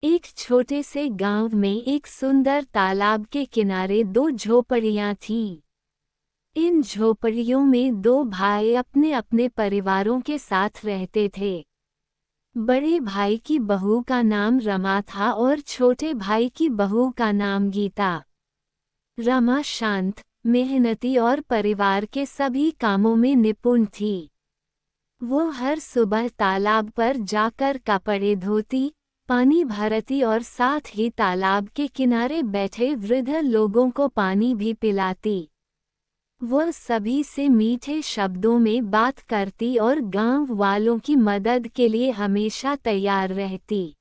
एक छोटे से गांव में एक सुंदर तालाब के किनारे दो झोपड़ियां थीं। इन झोपड़ियों में दो भाई अपने अपने परिवारों के साथ रहते थे। बड़े भाई की बहू का नाम रमा था और छोटे भाई की बहू का नाम गीता। रमा शांत, मेहनती और परिवार के सभी कामों में निपुण थी। वो हर सुबह तालाब पर जाकर कपड़े धोती, पानी भरती और साथ ही तालाब के किनारे बैठे वृद्ध लोगों को पानी भी पिलाती। वो सभी से मीठे शब्दों में बात करती और गांव वालों की मदद के लिए हमेशा तैयार रहती।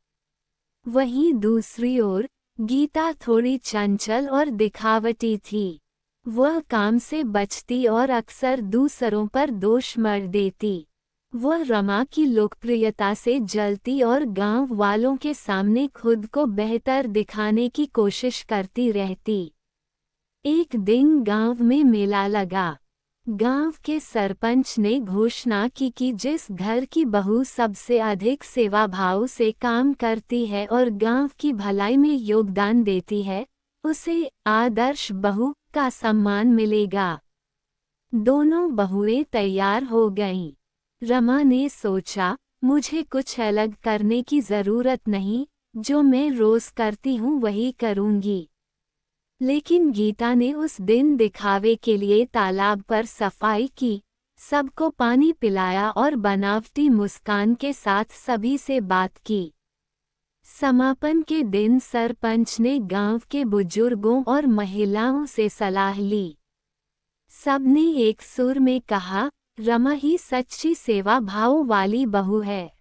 वहीं दूसरी ओर गीता थोड़ी चंचल और दिखावटी थी। वह काम से बचती और अक्सर दूसरों पर दोष मढ़ देती। वह रमा की लोकप्रियता से जलती और गांव वालों के सामने खुद को बेहतर दिखाने की कोशिश करती रहती। एक दिन गांव में मेला लगा। गांव के सरपंच ने घोषणा की कि जिस घर की बहू सबसे अधिक सेवा भाव से काम करती है और गांव की भलाई में योगदान देती है, उसे आदर्श बहू का सम्मान मिलेगा। दोनों बहुएं तैयार हो गईं। रमा ने सोचा, मुझे कुछ अलग करने की जरूरत नहीं, जो मैं रोज करती हूँ वही करूँगी। लेकिन गीता ने उस दिन दिखावे के लिए तालाब पर सफाई की, सबको पानी पिलाया और बनावटी मुस्कान के साथ सभी से बात की। समापन के दिन सरपंच ने गांव के बुजुर्गों और महिलाओं से सलाह ली। सबने एक सुर में कहा, रमा ही सच्ची सेवा भाव वाली बहू है।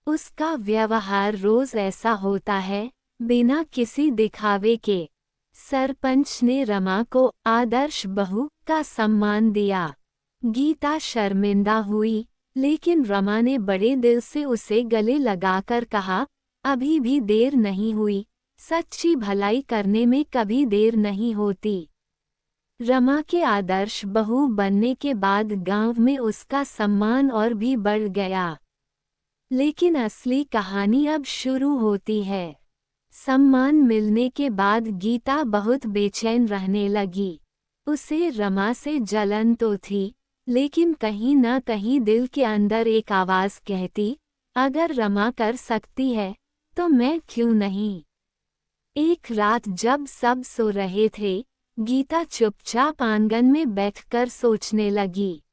उसका व्यवहार रोज ऐसा होता है, बिना किसी दिखावे के। सरपंच ने रमा को आदर्श बहू का सम्मान दिया। गीता शर्मिंदा हुई, लेकिन रमा ने बड़े दिल से उसे गले लगाकर कहा, अभी भी देर नहीं हुई, सच्ची भलाई करने में कभी देर नहीं होती। रमा के आदर्श बहू बनने के बाद गांव में उसका सम्मान और भी बढ़ गया। लेकिन असली कहानी अब शुरू होती है। सम्मान मिलने के बाद गीता बहुत बेचैन रहने लगी। उसे रमा से जलन तो थी, लेकिन कहीं न कहीं दिल के अंदर एक आवाज़ कहती, अगर रमा कर सकती है, तो मैं क्यों नहीं। एक रात जब सब सो रहे थे, गीता चुपचाप आंगन में बैठकर सोचने लगी।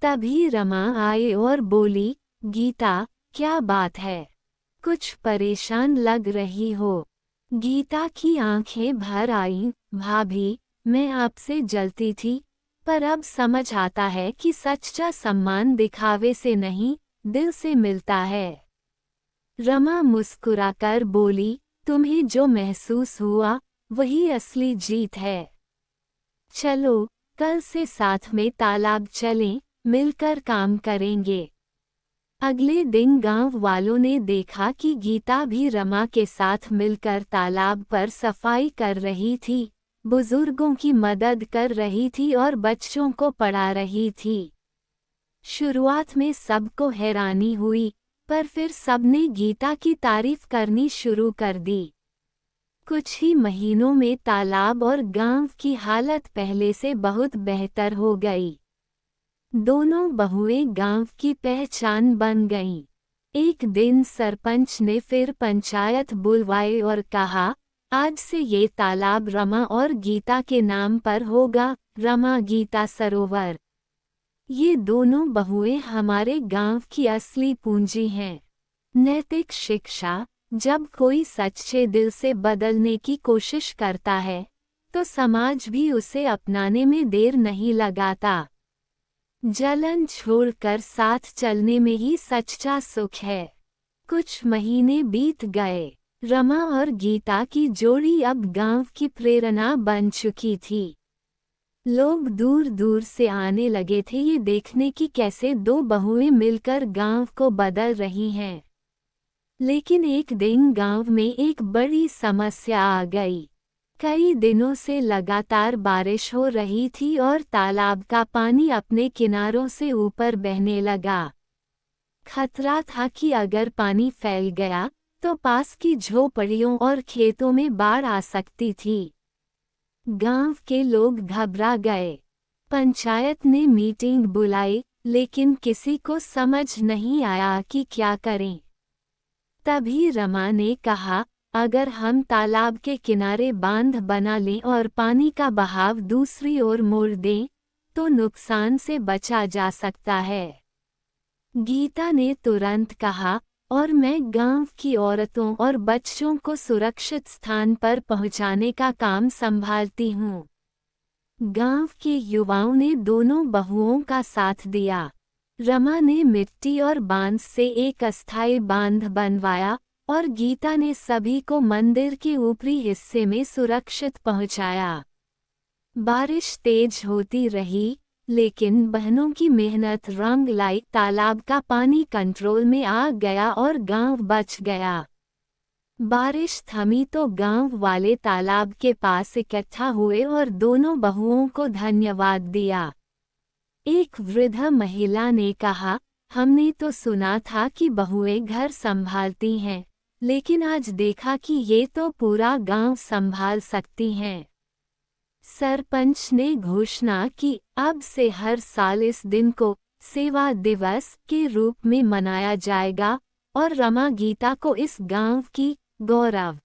तभी रमा आई और बोली, गीता, क्या बात है? कुछ परेशान लग रही हो। गीता की आंखें भर आईं, भाभी, मैं आपसे जलती थी, पर अब समझ आता है कि सच्चा सम्मान दिखावे से नहीं, दिल से मिलता है। रमा मुस्कुराकर बोली, तुम्हें जो महसूस हुआ, वही असली जीत है। चलो, कल से साथ में तालाब चलें, मिलकर काम करेंगे। अगले दिन गांव वालों ने देखा कि गीता भी रमा के साथ मिलकर तालाब पर सफाई कर रही थी, बुजुर्गों की मदद कर रही थी और बच्चों को पढ़ा रही थी। शुरुआत में सबको हैरानी हुई, पर फिर सबने गीता की तारीफ करनी शुरू कर दी। कुछ ही महीनों में तालाब और गांव की हालत पहले से बहुत बेहतर हो गई। दोनों बहुएं गांव की पहचान बन गईं। एक दिन सरपंच ने फिर पंचायत बुलवाई और कहा, आज से ये तालाब रमा और गीता के नाम पर होगा, रमा गीता सरोवर। ये दोनों बहुएं हमारे गांव की असली पूंजी हैं। नैतिक शिक्षा, जब कोई सच्चे दिल से बदलने की कोशिश करता है, तो समाज भी उसे अपनाने में देर नहीं लगाता। जलन छोड़कर साथ चलने में ही सच्चा सुख है। कुछ महीने बीत गए। रमा और गीता की जोड़ी अब गांव की प्रेरणा बन चुकी थी। लोग दूर दूर से आने लगे थे ये देखने की कैसे दो बहुएं मिलकर गांव को बदल रही हैं। लेकिन एक दिन गांव में एक बड़ी समस्या आ गई। कई दिनों से लगातार बारिश हो रही थी और तालाब का पानी अपने किनारों से ऊपर बहने लगा। खतरा था कि अगर पानी फैल गया, तो पास की झोपड़ियों और खेतों में बाढ़ आ सकती थी। गांव के लोग घबरा गए। पंचायत ने मीटिंग बुलाई, लेकिन किसी को समझ नहीं आया कि क्या करें। तभी रमा ने कहा, अगर हम तालाब के किनारे बांध बना लें और पानी का बहाव दूसरी ओर मोड़ दें, तो नुकसान से बचा जा सकता है। गीता ने तुरंत कहा, और मैं गांव की औरतों और बच्चों को सुरक्षित स्थान पर पहुंचाने का काम संभालती हूं। गांव के युवाओं ने दोनों बहुओं का साथ दिया। रमा ने मिट्टी और बांस से एक अस्थायी बांध बनवाया और गीता ने सभी को मंदिर के ऊपरी हिस्से में सुरक्षित पहुंचाया। बारिश तेज होती रही, लेकिन बहनों की मेहनत रंग लाई। तालाब का पानी कंट्रोल में आ गया और गांव बच गया। बारिश थमी तो गांव वाले तालाब के पास इकट्ठा हुए और दोनों बहुओं को धन्यवाद दिया। एक वृद्ध महिला ने कहा, हमने तो सुना था कि बहुएं घर संभालती हैं, लेकिन आज देखा कि ये तो पूरा गांव संभाल सकती हैं। सरपंच ने घोषणा की, अब से हर साल इस दिन को सेवा दिवस के रूप में मनाया जाएगा और रमा गीता को इस गांव की गौरव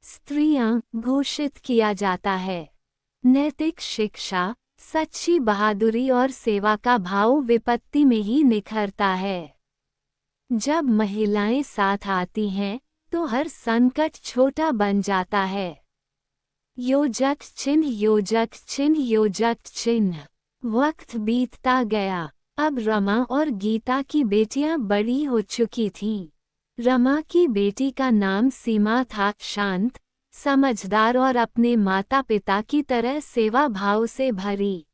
स्त्रियां घोषित किया जाता है। नैतिक शिक्षा, सच्ची बहादुरी और सेवा का भाव विपत्ति में ही निखरता है। जब महिलाएं साथ आती हैं, तो हर संकट छोटा बन जाता है। योजक चिन्ह, योजक चिन्ह, योजक चिन्ह। वक्त बीतता गया। अब रमा और गीता की बेटियां बड़ी हो चुकी थीं। रमा की बेटी का नाम सीमा था, शांत, समझदार और अपने माता पिता की तरह सेवा भाव से भरी।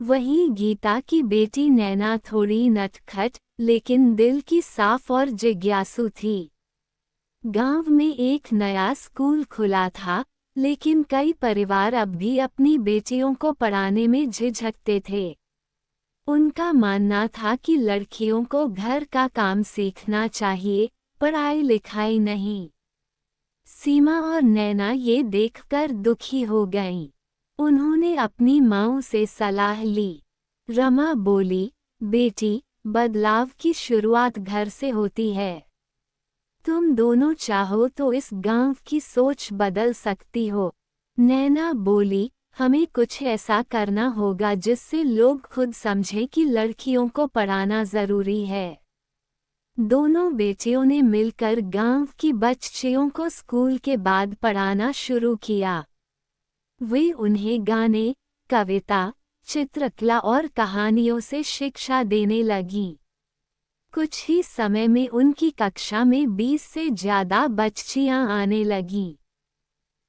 वहीं गीता की बेटी नैना थोड़ी नटखट, लेकिन दिल की साफ और जिज्ञासु थी। गांव में एक नया स्कूल खुला था, लेकिन कई परिवार अब भी अपनी बेटियों को पढ़ाने में झिझकते थे। उनका मानना था कि लड़कियों को घर का काम सीखना चाहिए, पढ़ाई लिखाई नहीं। सीमा और नैना ये देखकर दुखी हो गईं। उन्होंने अपनी माँ से सलाह ली। रमा बोली, बेटी, बदलाव की शुरुआत घर से होती है। तुम दोनों चाहो तो इस गांव की सोच बदल सकती हो। नैना बोली, हमें कुछ ऐसा करना होगा जिससे लोग खुद समझें कि लड़कियों को पढ़ाना जरूरी है। दोनों बेटियों ने मिलकर गांव की बच्चियों को स्कूल के बाद पढ़ाना शुरू किया। वे उन्हें गाने, कविता, चित्रकला और कहानियों से शिक्षा देने लगीं। कुछ ही समय में उनकी कक्षा में 20 से ज्यादा बच्चियां आने लगीं।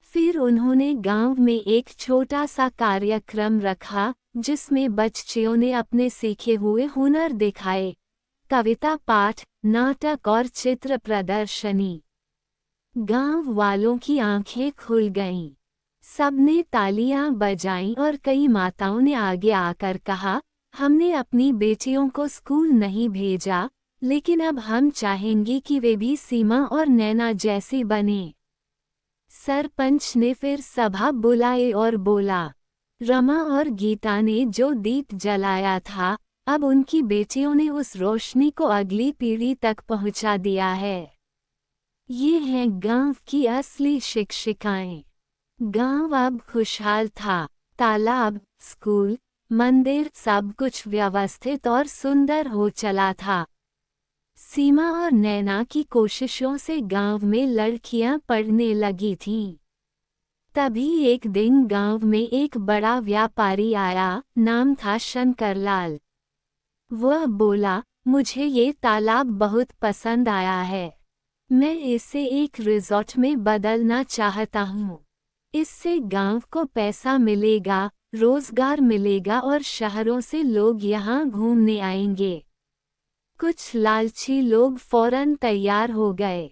फिर उन्होंने गांव में एक छोटा सा कार्यक्रम रखा, जिसमें बच्चियों ने अपने सीखे हुए हुनर दिखाए। कविता पाठ, नाटक और चित्र प्रदर्शनी। गांव वालों की आंखें खुल गईं। सबने तालियां बजाईं और कई माताओं ने आगे आकर कहा, हमने अपनी बेटियों को स्कूल नहीं भेजा, लेकिन अब हम चाहेंगे कि वे भी सीमा और नैना जैसी बने। सरपंच ने फिर सभा बुलाई और बोला, रमा और गीता ने जो दीप जलाया था, अब उनकी बेटियों ने उस रोशनी को अगली पीढ़ी तक पहुंचा दिया है। ये हैं गांव की असली शिक्षिकाएं। गांव अब खुशहाल था। तालाब, स्कूल, मंदिर, सब कुछ व्यवस्थित और सुंदर हो चला था। सीमा और नैना की कोशिशों से गांव में लड़कियां पढ़ने लगी थीं। तभी एक दिन गांव में एक बड़ा व्यापारी आया, नाम था शंकरलाल। वह बोला, मुझे ये तालाब बहुत पसंद आया है। मैं इसे एक रिजॉर्ट में बदलना चाहता हूँ। इससे गांव को पैसा मिलेगा, रोजगार मिलेगा और शहरों से लोग यहाँ घूमने आएंगे। कुछ लालची लोग फौरन तैयार हो गए।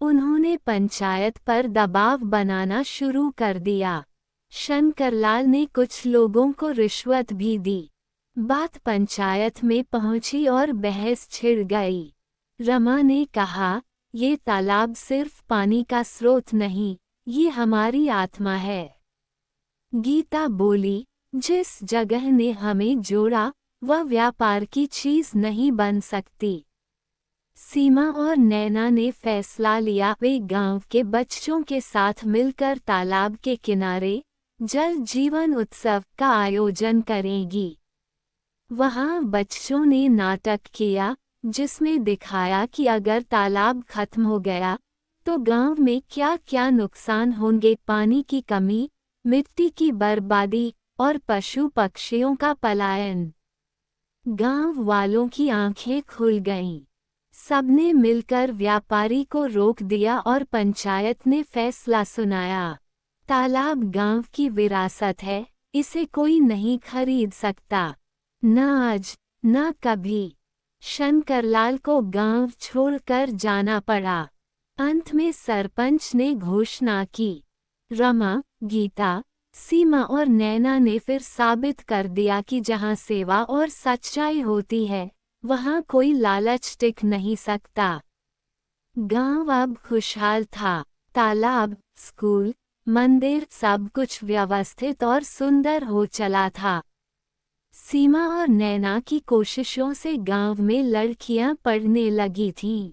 उन्होंने पंचायत पर दबाव बनाना शुरू कर दिया। शंकरलाल ने कुछ लोगों को रिश्वत भी दी। बात पंचायत में पहुंची और बहस छिड़ गई। रमा ने कहा, ये तालाब सिर्फ पानी का स्रोत नहीं, ये हमारी आत्मा है। गीता बोली, जिस जगह ने हमें जोड़ा वह व्यापार की चीज नहीं बन सकती। सीमा और नैना ने फैसला लिया, वे गांव के बच्चों के साथ मिलकर तालाब के किनारे जल जीवन उत्सव का आयोजन करेंगी। वहां बच्चों ने नाटक किया जिसमें दिखाया कि अगर तालाब खत्म हो गया तो गांव में क्या क्या नुकसान होंगे। पानी की कमी, मिट्टी की बर्बादी और पशु पक्षियों का पलायन। गांव वालों की आंखें खुल गईं। सबने मिलकर व्यापारी को रोक दिया और पंचायत ने फैसला सुनाया। तालाब गांव की विरासत है, इसे कोई नहीं खरीद सकता, न आज न कभी। शंकरलाल को गांव छोड़कर जाना पड़ा। अंत में सरपंच ने घोषणा की। रमा, गीता, सीमा और नैना ने फिर साबित कर दिया कि जहां सेवा और सच्चाई होती है वहां कोई लालच टिक नहीं सकता। गांव अब खुशहाल था। तालाब, स्कूल, मंदिर सब कुछ व्यवस्थित और सुंदर हो चला था। सीमा और नैना की कोशिशों से गांव में लड़कियां पढ़ने लगी थीं।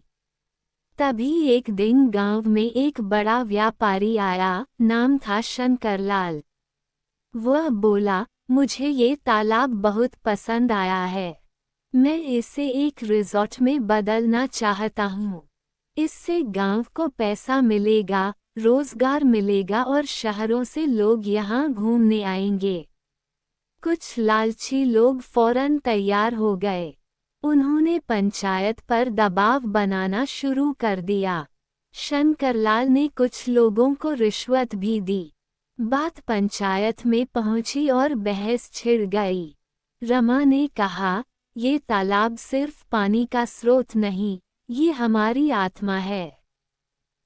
तभी एक दिन गांव में एक बड़ा व्यापारी आया, नाम था शंकरलाल। वह बोला, मुझे ये तालाब बहुत पसंद आया है। मैं इसे एक रिजॉर्ट में बदलना चाहता हूँ। इससे गांव को पैसा मिलेगा, रोजगार मिलेगा और शहरों से लोग यहाँ घूमने आएंगे। कुछ लालची लोग फौरन तैयार हो गए। उन्होंने पंचायत पर दबाव बनाना शुरू कर दिया। शंकरलाल ने कुछ लोगों को रिश्वत भी दी। बात पंचायत में पहुंची और बहस छिड़ गई। रमा ने कहा, ये तालाब सिर्फ पानी का स्रोत नहीं, ये हमारी आत्मा है।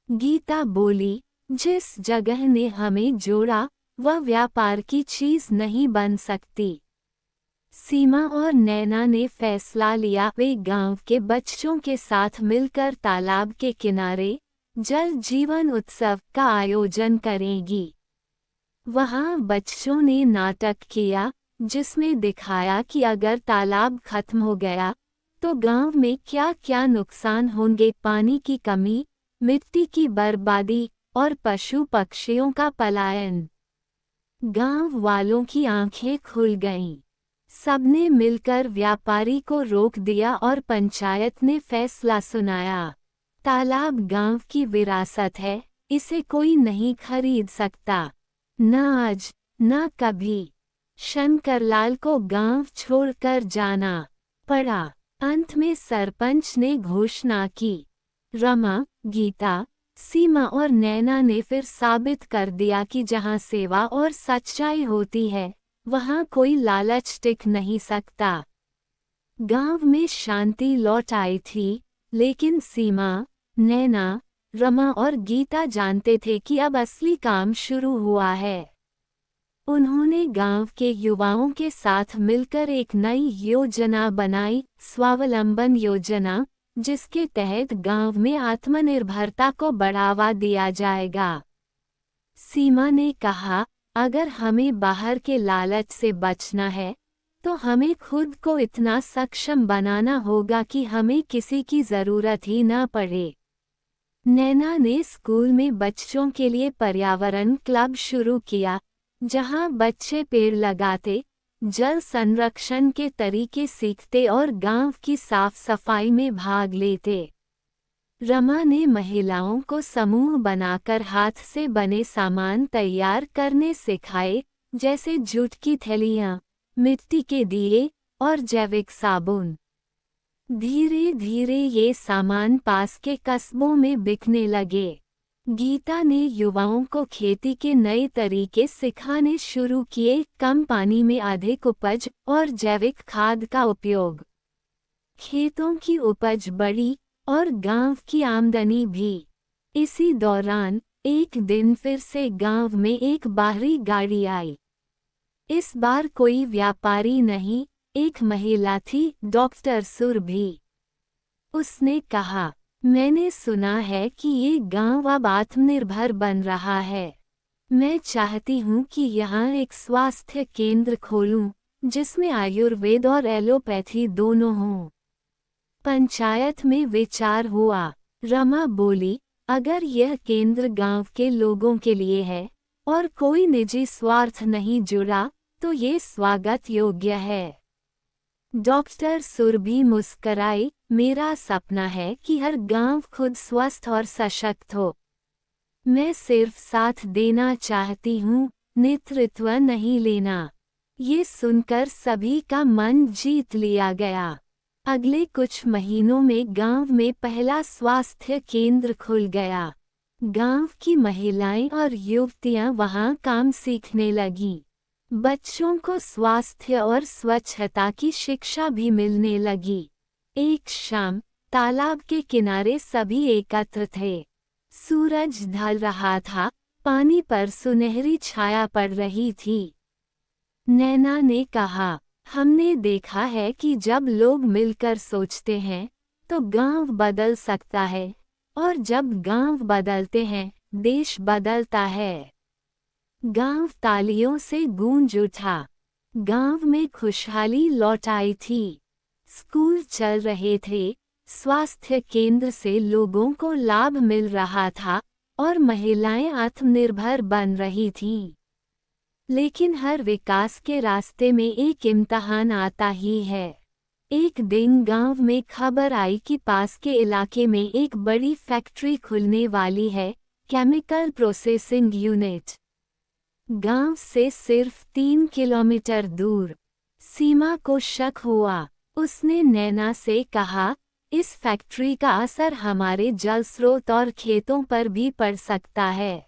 गीता बोली, जिस जगह ने हमें जोड़ा वह व्यापार की चीज नहीं बन सकती। सीमा और नैना ने फैसला लिया, वे गांव के बच्चों के साथ मिलकर तालाब के किनारे जल जीवन उत्सव का आयोजन करेंगी। वहां बच्चों ने नाटक किया जिसमें दिखाया कि अगर तालाब खत्म हो गया तो गांव में क्या क्या नुकसान होंगे। पानी की कमी, मिट्टी की बर्बादी और पशु पक्षियों का पलायन। गांव वालों की आंखें खुल गईं। सबने मिलकर व्यापारी को रोक दिया और पंचायत ने फैसला सुनाया। तालाब गांव की विरासत है, इसे कोई नहीं खरीद सकता, न आज न कभी। शंकरलाल को गांव छोड़कर जाना पड़ा। अंत में सरपंच ने घोषणा की। रमा, गीता, सीमा और नैना ने फिर साबित कर दिया कि जहां सेवा और सच्चाई होती है वहां कोई लालच टिक नहीं सकता। गांव में शांति लौट आई थी, लेकिन सीमा, नैना, रमा और गीता जानते थे कि अब असली काम शुरू हुआ है। उन्होंने गांव के युवाओं के साथ मिलकर एक नई योजना बनाई, स्वावलंबन योजना, जिसके तहत गांव में आत्मनिर्भरता को बढ़ावा दिया जाएगा। सीमा ने कहा, अगर हमें बाहर के लालच से बचना है तो हमें खुद को इतना सक्षम बनाना होगा कि हमें किसी की जरूरत ही न पड़े। नैना ने स्कूल में बच्चों के लिए पर्यावरण क्लब शुरू किया, जहां बच्चे पेड़ लगाते, जल संरक्षण के तरीके सीखते और गांव की साफ सफाई में भाग लेते। रमा ने महिलाओं को समूह बनाकर हाथ से बने सामान तैयार करने सिखाए, जैसे जूट की थैलियां, मिट्टी के दिए और जैविक साबुन। धीरे धीरे ये सामान पास के कस्बों में बिकने लगे। गीता ने युवाओं को खेती के नए तरीके सिखाने शुरू किए, कम पानी में अधिक उपज और जैविक खाद का उपयोग। खेतों की उपज बढ़ी और गांव की आमदनी भी। इसी दौरान एक दिन फिर से गांव में एक बाहरी गाड़ी आई। इस बार कोई व्यापारी नहीं, एक महिला थी, डॉक्टर सुरभि। उसने कहा, मैंने सुना है कि ये गांव अब आत्मनिर्भर बन रहा है। मैं चाहती हूँ कि यहाँ एक स्वास्थ्य केंद्र खोलूं, जिसमें आयुर्वेद और एलोपैथी दोनों हों। पंचायत में विचार हुआ। रमा बोली, अगर यह केंद्र गांव के लोगों के लिए है और कोई निजी स्वार्थ नहीं जुड़ा, तो ये स्वागत योग्य है। डॉक्टर सुरभि मुस्कराई, मेरा सपना है कि हर गांव खुद स्वस्थ और सशक्त हो। मैं सिर्फ साथ देना चाहती हूँ, नेतृत्व नहीं लेना। ये सुनकर सभी का मन जीत लिया गया। अगले कुछ महीनों में गांव में पहला स्वास्थ्य केंद्र खुल गया। गांव की महिलाएं और युवतियां वहां काम सीखने लगीं। बच्चों को स्वास्थ्य और स्वच्छता की शिक्षा भी मिलने लगी। एक शाम तालाब के किनारे सभी एकत्र थे। सूरज ढल रहा था, पानी पर सुनहरी छाया पड़ रही थी। नैना ने कहा, हमने देखा है कि जब लोग मिलकर सोचते हैं तो गांव बदल सकता है, और जब गांव बदलते हैं देश बदलता है। गांव तालियों से गूंज उठा। गांव में खुशहाली लौट आई थी। स्कूल चल रहे थे, स्वास्थ्य केंद्र से लोगों को लाभ मिल रहा था और महिलाएं आत्मनिर्भर बन रही थीं। लेकिन हर विकास के रास्ते में एक इम्तिहान आता ही है। एक दिन गांव में खबर आई कि पास के इलाके में एक बड़ी फैक्ट्री खुलने वाली है, केमिकल प्रोसेसिंग यूनिट। गांव से सिर्फ 3 किलोमीटर दूर। सीमा को शक हुआ। उसने नैना से कहा, इस फैक्ट्री का असर हमारे जल स्रोत और खेतों पर भी पड़ सकता है।